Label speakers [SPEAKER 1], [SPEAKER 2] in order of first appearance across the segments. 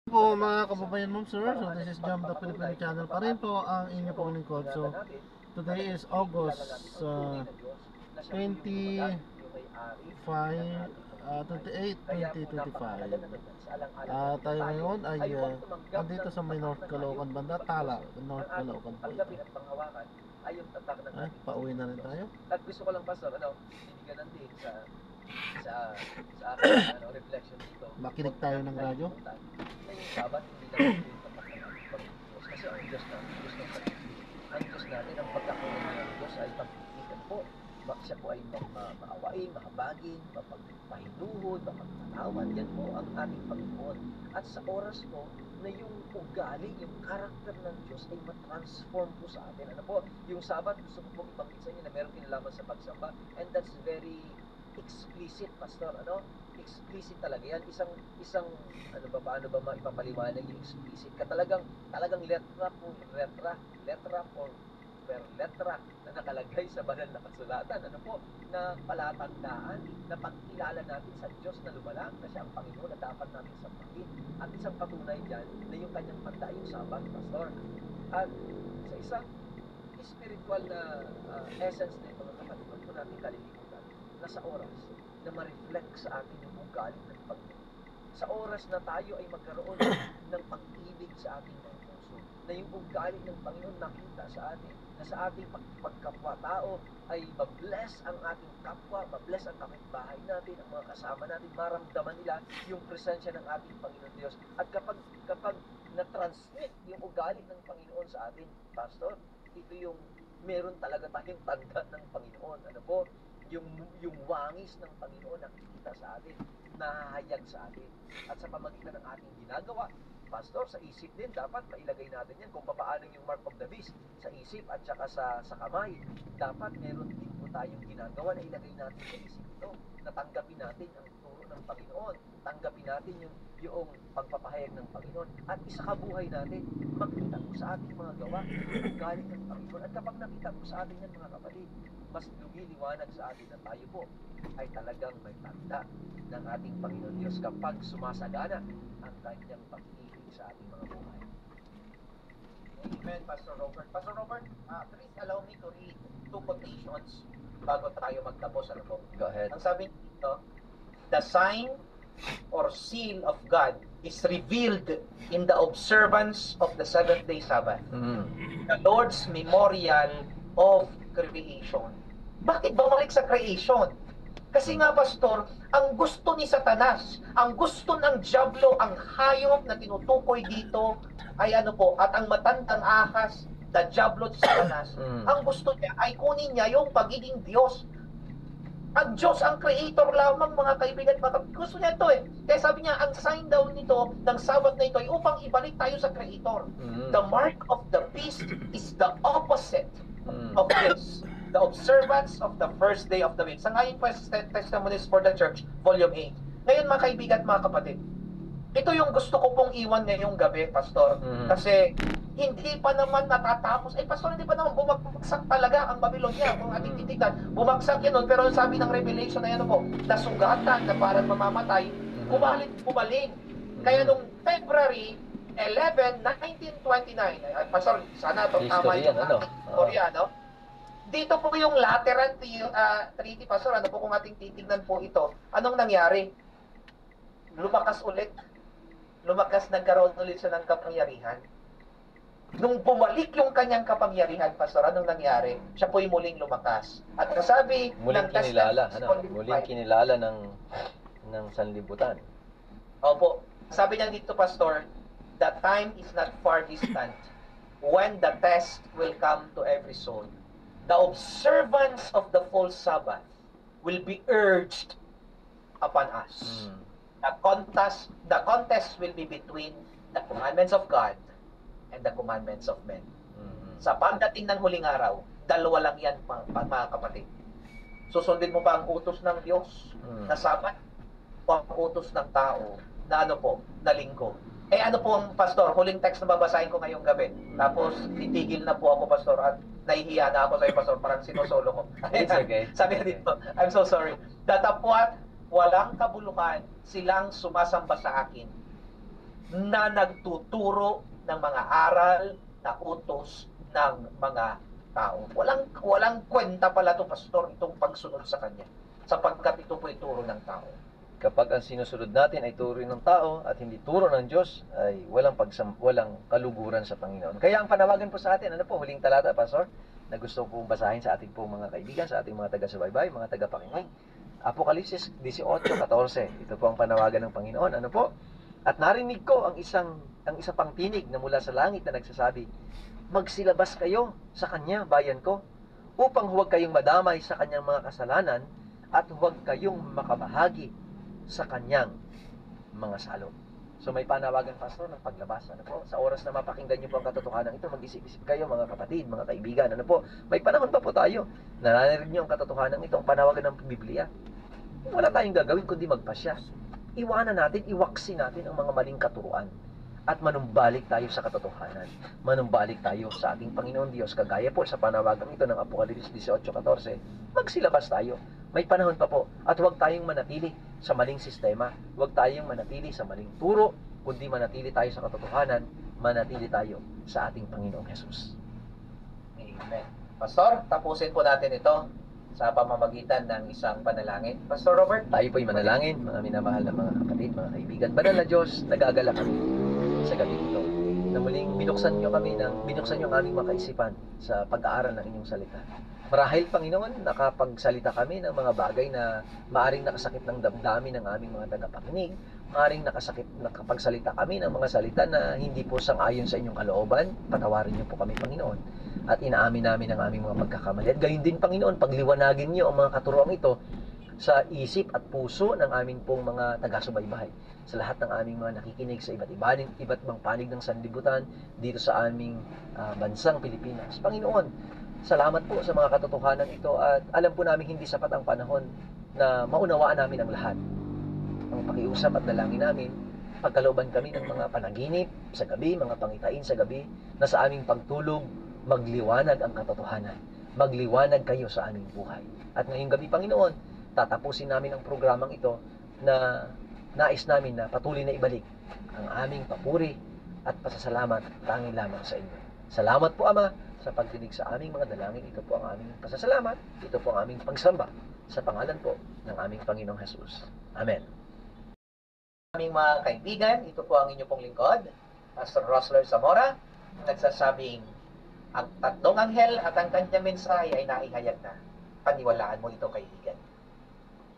[SPEAKER 1] po mga kababayan ma'am sir, so this is Jam the Filipino channel pa rin po ang inyo pong lingkod. So today is August 25, 28, 2025. Tayo ngayon ay andito sa may North Caloocan banda, Tala, North Caloocan po ito. Ay, pauwi na rin tayo.
[SPEAKER 2] At gusto ko lang pastor, bibigyan ng din sa aking reflection dito.
[SPEAKER 1] Makinig tayo ng radyo.
[SPEAKER 2] Ngayong Sabat, hindi natin yung pagkakalimutan kasi ang Diyos natin, ang Diyos natin, ang pagkakaroon ng Diyos ay pagkikitan po. Siya po ay maawain, makabagin, mapagpahinuhod, mapagpatawan. Yan po ang ating Panginoon. At sa oras po na yung ugali, yung karakter ng Diyos ay matransform po sa atin. Ano po, yung Sabat, gusto ko pong ibanggit sa inyo na meron kinalaman sa pagsamba. And that's very explicit, pastor, explicit talaga yan. Isang paano ba maipapaliwanag yung explicit ka, talagang letra per letra na nakalagay sa banal na kasulatan, na palatandaan na pagkilala natin sa Diyos na lumalang, na siya ang Panginoon na dapat natin sampahin. At isang patunay dyan na yung kanyang panda, yung Sabat, pastor. At sa isang spiritual na essence na ito, mga kapatid, huwag po natin kalilimutan na sa oras na ma-reflect sa atin yung ugali ng Panginoon. Sa oras na tayo ay magkaroon ng pag-ibig sa ating mga puso, na yung ugali ng Panginoon nakita sa atin, na sa ating pagkapwa-tao ay mabless ang ating kapwa, mabless ang kapitbahay natin, ang mga kasama natin, maramdaman nila yung presensya ng ating Panginoon Diyos. At kapag na-transmit yung ugali ng Panginoon sa atin, pastor, ito yung meron talaga tayong tanda ng Panginoon. Yung wangis ng Panginoon nakikita sa atin, nahahayag sa atin. At sa pamagitan ng ating ginagawa, pastor, sa isip din, dapat mailagay natin yan kung paano yung mark of the beast sa isip at saka sa kamay. Dapat meron din po tayong ginagawa na ilagay natin sa isip ito. Natanggapin natin ang turo ng Panginoon. Tanggapin natin yung pagpapahayag ng Panginoon. At isakabuhay natin, makita po sa ating mga gawa yung galing ng Panginoon. At kapag nakita po sa atin yan, mga kapatid, mas lumiliwanag sa atin na tayo po ay talagang may tanda ng ating Panginoon Diyos kapag sumasagana ang kanyang pag-ibig sa ating mga buhay. Amen, Pastor Robert. Pastor Robert, please allow me to read 2 quotations bago tayo magtapos. Go ahead. Ang sabi dito, the sign or seal of God is revealed in the observance of the seventh-day Sabbath. The Lord's memorial of creation. Bakit bumalik sa creation? Kasi nga, pastor, ang gusto ni Satanas, ang gusto ng Diablo, ang hayop na tinutukoy dito ay at ang matandang ahas, the Diablo at Satanas, ang gusto niya ay kunin niya yung pagiging Diyos. Ang Diyos, ang creator lamang, mga kaibigan, gusto niya ito eh. Kaya sabi niya, ang sign daw nito, ng Sabbath na ito, ay upang ibalik tayo sa creator. The mark of the beast is the opposite of this. The observance of the first day of the week. Sa ngayon po, Testimonies for the Church, Volume 8. Ngayon, mga kaibigan at mga kapatid, ito yung gusto ko pong iwan ngayong gabi, pastor. Kasi hindi pa naman natatapos. Pastor, hindi pa naman bumagsak talaga ang Babylonia. Kung ating titignan, bumagsak yan nun. Pero sabi ng Revelation na yan po, nasugatan na parang mamamatay, bumalik. Kaya nung February 11, 1929, pastor, sana itong tama yung Korea, dito po yung Lateran Treaty, pastor, po kung ating titignan po ito, anong nangyari? Lumakas ulit. Nagkaroon ulit siya ng kapangyarihan. Nung bumalik yung kanyang kapangyarihan, pastor, anong nangyari? Siya po'y muling lumakas. At kasabi
[SPEAKER 3] muling kinilala ng sanlibutan.
[SPEAKER 2] Opo. Sabi niya dito, pastor, the time is not far distant when the test will come to every soul. The observance of the full Sabbath will be urged upon us. The contest will be between the commandments of God and the commandments of men. Sa pagdating ng huling araw, dalawa lang yan, mga kapatid. Susundin mo ba ang utos ng Diyos na Sabat o ang utos ng tao na na linggo? Pastor, huling text na babasahin ko ngayong gabi. Tapos, titigil na po ako, pastor, at nahihiya na ako sa'yo, pastor, parang sinusolo ko.
[SPEAKER 3] It's okay.
[SPEAKER 2] Sabi dito, I'm so sorry. Datapwat, walang kabuluhan, silang sumasamba sa akin. na nagtuturo ng mga aral na utos ng mga tao. Walang kwenta pala to, pastor, itong pagsunod sa kanya, sapagkat ito po ituro ng tao.
[SPEAKER 3] Kapag ang sinusunod natin ay turo ng tao at hindi turo ng Diyos, ay walang kaluguran sa Panginoon. Kaya ang panawagan po sa atin, ano po, huling talata, Pastor, na gusto kong basahin sa ating pong mga kaibigan, sa ating mga taga-subaybay, mga taga-pakinig. Apokalipsis 18:14. Ito po ang panawagan ng Panginoon. Ano po? At narinig ko ang isa pang tinig na mula sa langit na nagsasabi, magsilabas kayo sa kanya, bayan ko, upang huwag kayong madamay sa kanyang mga kasalanan at huwag kayong makabahagi sa kanyang mga salot. So may panawagan, Pastor, ng paglabas. Ano po? Sa oras na mapakinggan niyo po ang katotohanan ito, mag-isip-isip kayo, mga kapatid, mga kaibigan. Ano po? May panahon pa po tayo. Naririnig niyo ang katotohanan ito, ang panawagan ng Biblia. Wala tayong gagawin kundi magpasya. Iwanan natin, iwaksi natin ang mga maling katuruan. At manumbalik tayo sa katotohanan. Manumbalik tayo sa ating Panginoon Diyos. Kagaya po sa panawagan ito ng Apokalipsis 18:14. Magsilabas tayo. May panahon pa po. At huwag tayong manatili sa maling sistema. Huwag tayong manatili sa maling turo, kundi manatili tayo sa katotohanan, manatili tayo sa ating Panginoong Jesus.
[SPEAKER 2] Amen. Pastor, tapusin po natin ito sa pamamagitan ng isang panalangin. Pastor Robert?
[SPEAKER 3] Tayo po'y manalangin, mga minamahal na mga kapatid, mga kaibigan. Banal na Diyos, nag-aagala kami sa gabi ito, na muling binuksan niyo ang aming mga kaisipan sa pag-aaral ng inyong salita. Marahil, Panginoon, nakapagsalita kami ng mga bagay na maaring nakasakit ng damdamin ng aming mga tagapakinig, maaring nakapagsalita kami ng mga salita na hindi po sang-ayon sa inyong kalooban. Patawarin niyo po kami, Panginoon, at inaamin namin ang aming mga pagkakamali. At gayon din, Panginoon, pagliwanagin niyo ang mga katuroang ito sa isip at puso ng aming pong mga taga-subaybay, sa lahat ng aming mga nakikinig sa iba't ibang panig ng sanlibutan dito sa aming bansang Pilipinas. Panginoon, salamat po sa mga katotohanan ito, at alam po namin hindi sapat ang panahon na maunawaan namin ang lahat. Ang pakiusap at dalangin namin, pagkalooban kami ng mga panaginip sa gabi, mga pangitain sa gabi, na sa aming pagtulog, magliwanag ang katotohanan. Magliwanag kayo sa aming buhay. At ngayong gabi, Panginoon, tatapusin namin ang programang ito na nais namin na patuloy na ibalik ang aming papuri at pasasalamat tanging lamang sa inyo. Salamat po, Ama, sa pagdinig sa aming mga dalangin. Ito po ang aming pasasalamat. Ito po ang aming pagsamba sa pangalan po ng aming Panginoong Jesus. Amen.
[SPEAKER 2] Aming mga kaibigan, ito po ang inyo pong lingkod, Pastor Rosler Zamora, nagsasabing, ang tatlong anghel at ang kanyang mensahe ay naihayag na. Paniwalaan mo ito, kaibigan.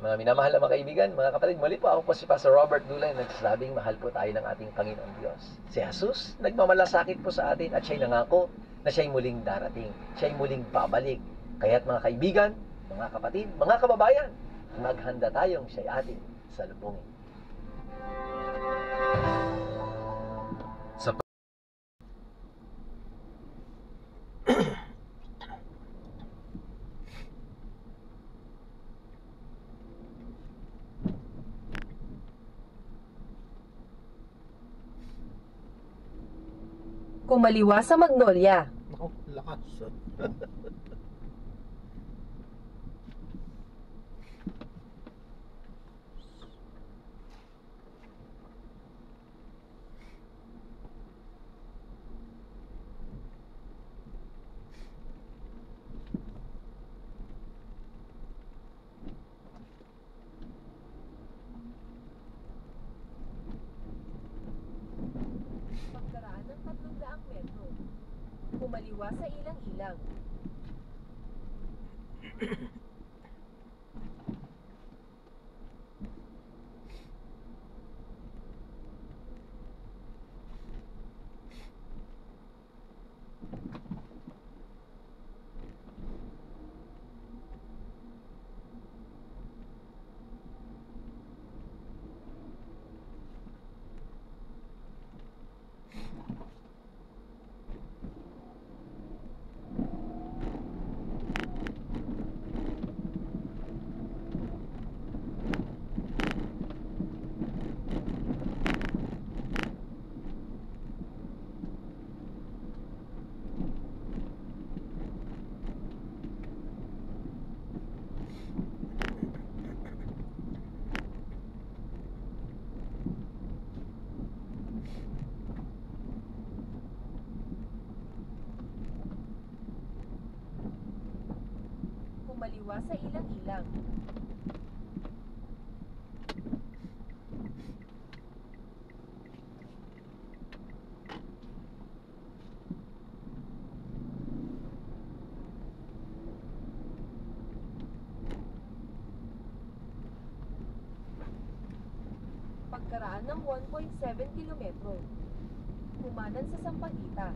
[SPEAKER 3] Mga minamahal na mga kaibigan, mga kapatid, muli po ako po si Pastor Robert Dulay, nagsasabing mahal po tayo ng ating Panginoong Diyos. Si Jesus, nagmamalasakit po sa atin at siya'y nangako na siya'y muling darating. Siya'y muling babalik. Kaya't mga kaibigan, mga kapatid, mga kababayan, maghanda tayong siya'y ating salubungin.
[SPEAKER 4] Kumaliwa sa Magnolia.
[SPEAKER 1] Ako, lakas.
[SPEAKER 4] Pagkaraan ng 300 metro. Kumaliwa sa ilang-ilang. Kumaliwa sa ilang-ilang. Pagkaraan ng 1.7 kilometro. Kumanan sa Sampaguita.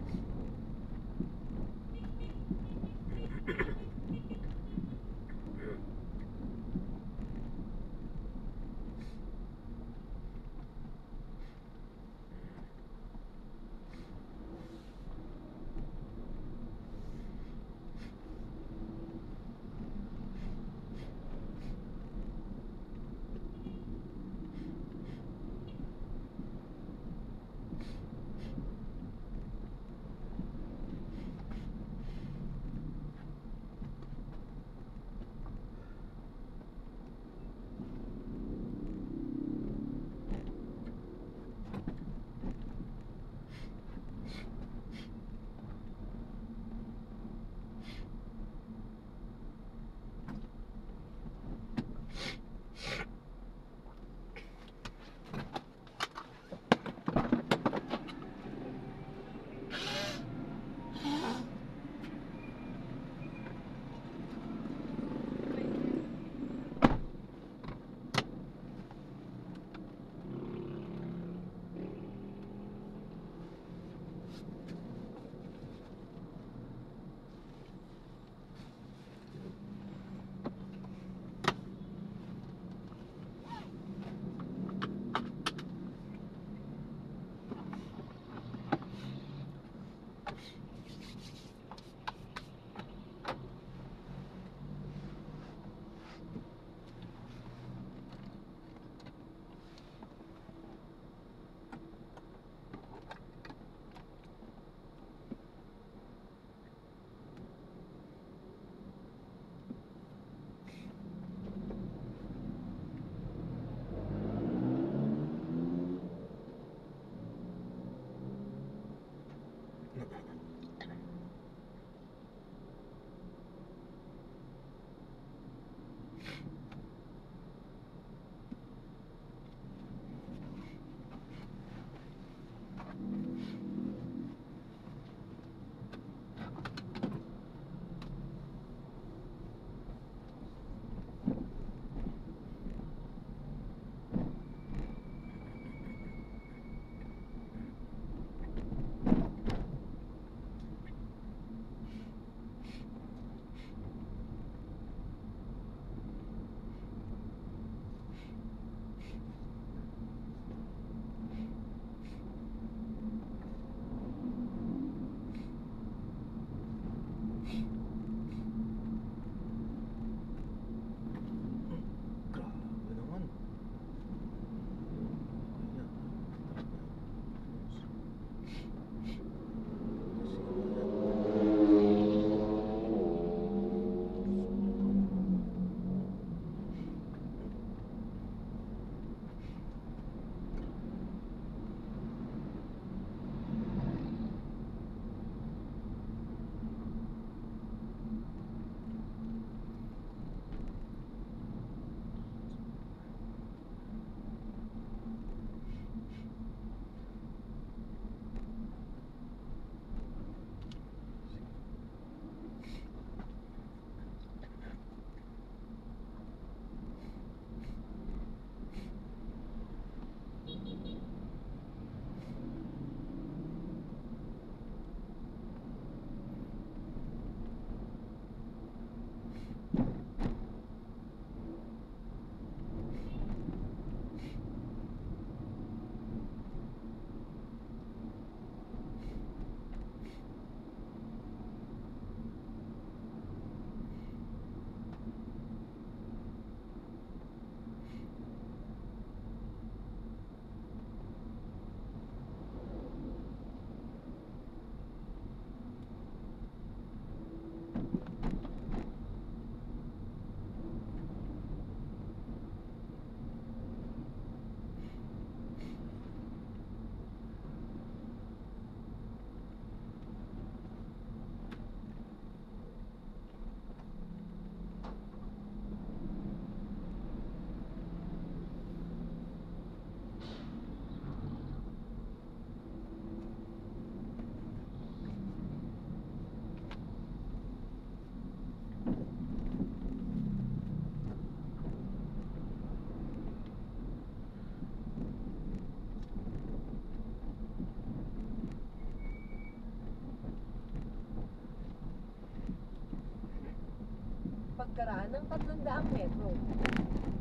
[SPEAKER 4] Pagkaraan ng 300 metro,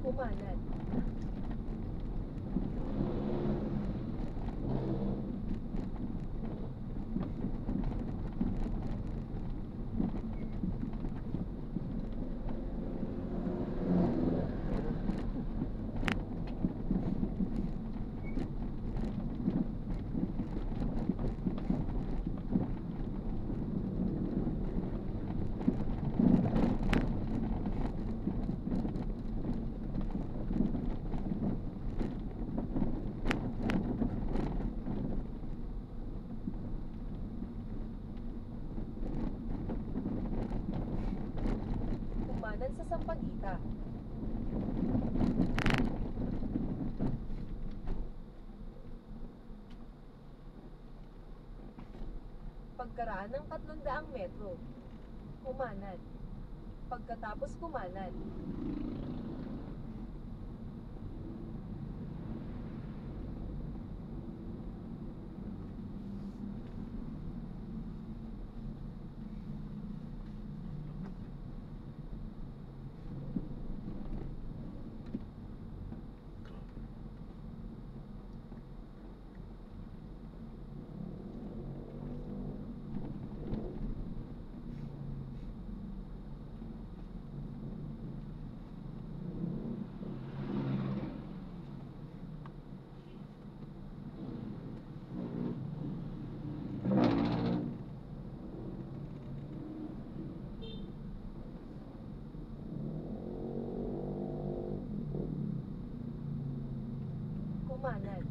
[SPEAKER 4] kumanan. Kumanan sa Sampaguita. Pagkaraan ng 300 metro, kumanan. Pagkatapos kumanan, kumanan.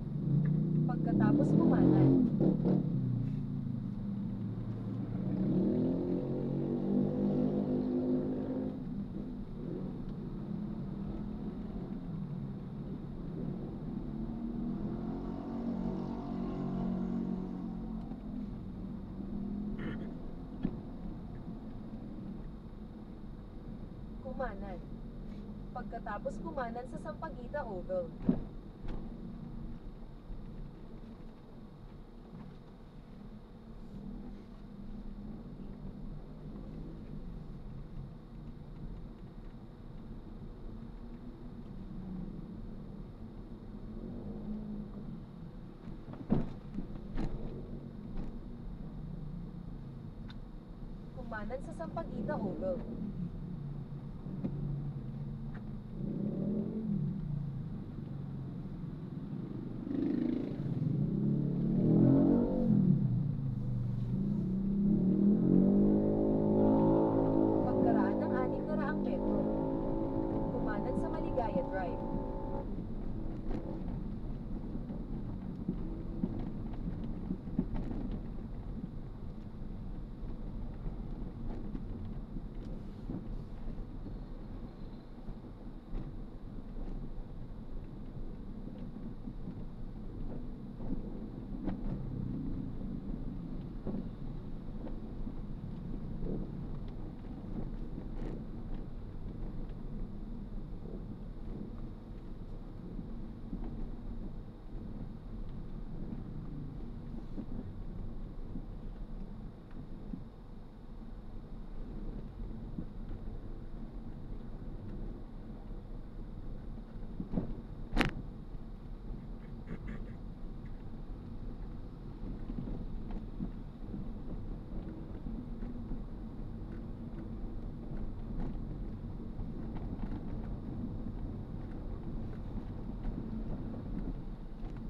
[SPEAKER 4] Pagkatapos kumanan, kumanan. Pagkatapos kumanan sa Sampaguita Oval. Kumanan sa Sampaguita Oval. Pagkaraan ng 600 metro, kumanan sa Maligaya Drive.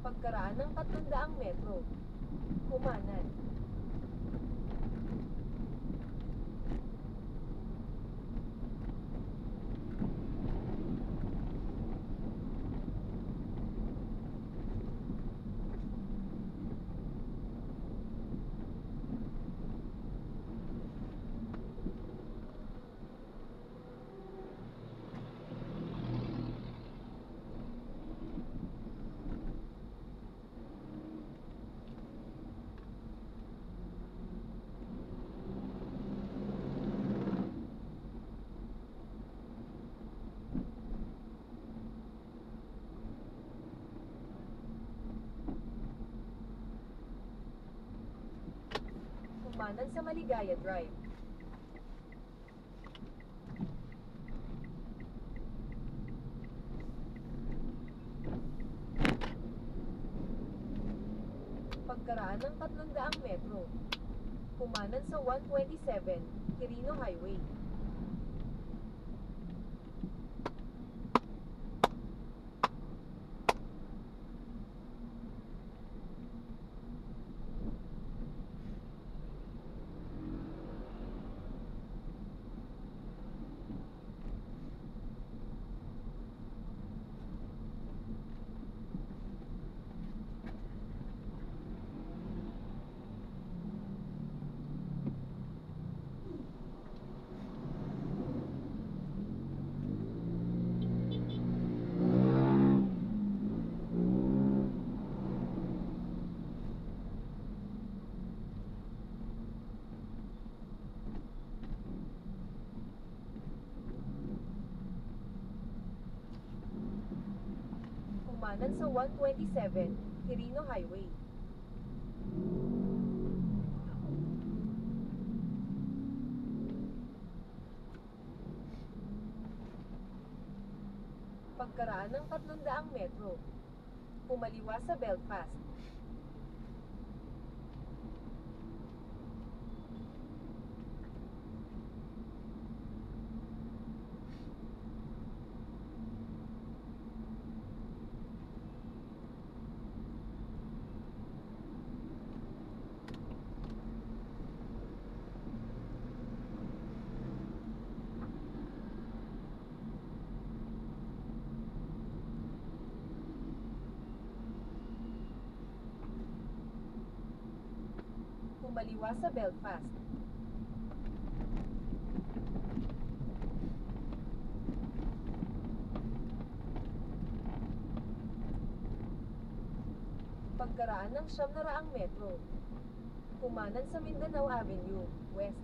[SPEAKER 4] Pagkaraan ng 300 metro, kumanan. Kumanan sa Maligaya Drive. Pagkaraan ng 300 metro, kumanan sa 127 Quirino Highway. Kumanan sa 127 Quirino Highway. Pagkaraan ng 300 metro, pumaliwa sa Belfast. Pumaliwa sa Belfast. Pagkaraan ng 900 metro, kumanan sa Mindanao Avenue, West.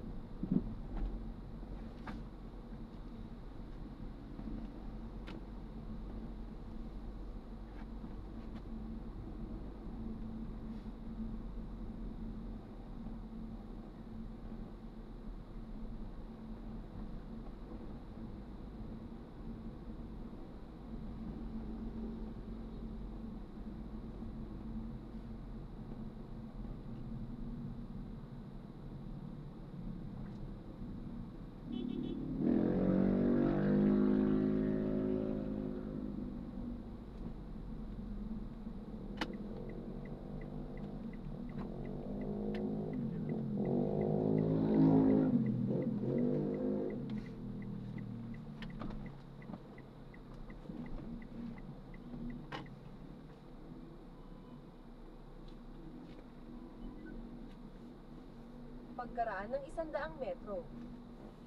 [SPEAKER 4] Pagkaraan ng 100 metro,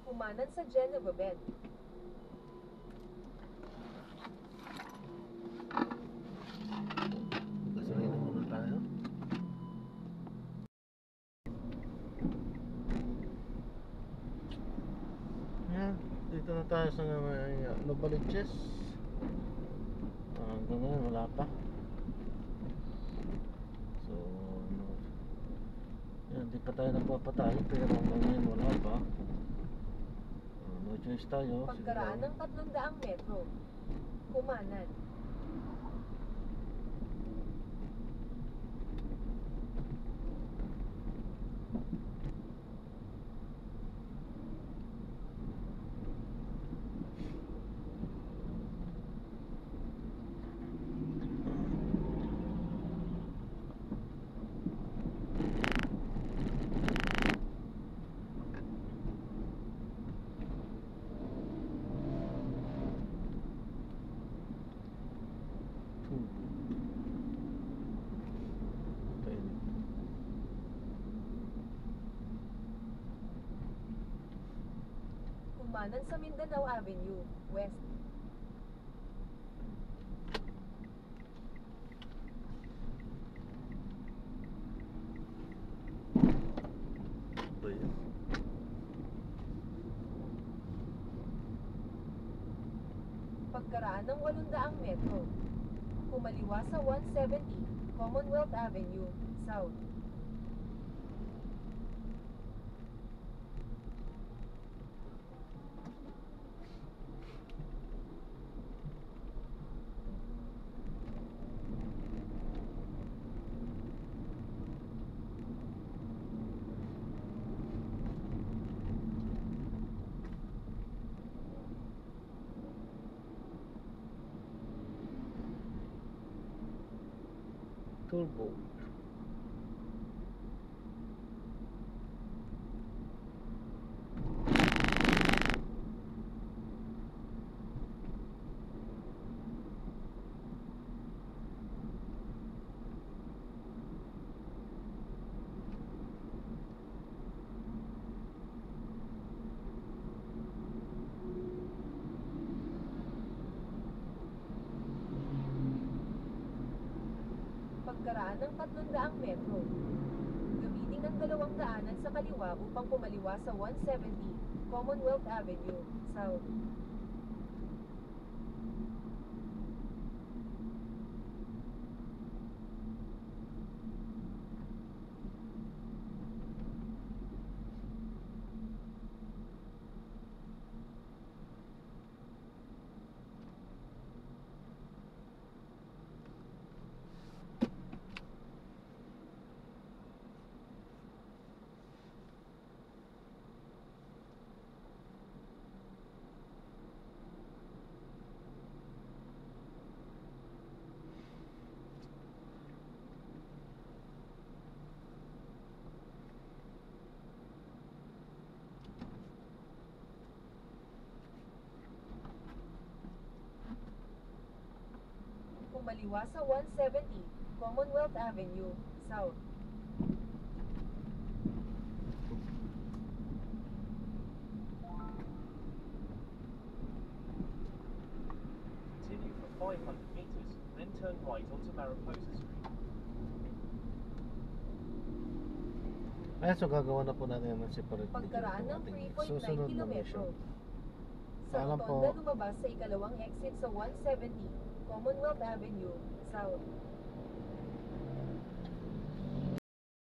[SPEAKER 4] kumanan sa Geneva Bend.
[SPEAKER 1] Gasolina muna tayo. Yan, dito na tayo sa Novaliches. Hanggang ngayon wala pa. So, yan, di pa tayo nagpapatay pero hanggang ngayon wala pa. No choice tayo.
[SPEAKER 4] Pagkaraan ng 300 metro, kumanan. Kumanan sa Mindanao Avenue, West.
[SPEAKER 1] Ba yan?
[SPEAKER 4] Pagkaraan ng 800 metro, kumaliwa sa 170 Commonwealth Avenue, South.
[SPEAKER 1] sailboat.
[SPEAKER 4] Pagkaraan ng 300 metro. Gamitin ang dalawang daanan sa kaliwa upang pumaliwa sa 170 Commonwealth Avenue, South. Pumaliwa sa 170 Commonwealth Avenue, South.
[SPEAKER 5] Continue for 500 meters, then turn right onto Mariposa Street.
[SPEAKER 1] Ayan, so gagawa na po natin ng separate video
[SPEAKER 4] Pagkaraan
[SPEAKER 1] itong
[SPEAKER 4] ng
[SPEAKER 1] ating
[SPEAKER 4] 3.9
[SPEAKER 1] susunod na
[SPEAKER 4] kilometro.
[SPEAKER 1] mission.
[SPEAKER 4] Sa
[SPEAKER 1] Paalam po.
[SPEAKER 4] rotonda lumabas sa ikalawang exit sa 170 Commonwealth Avenue, South.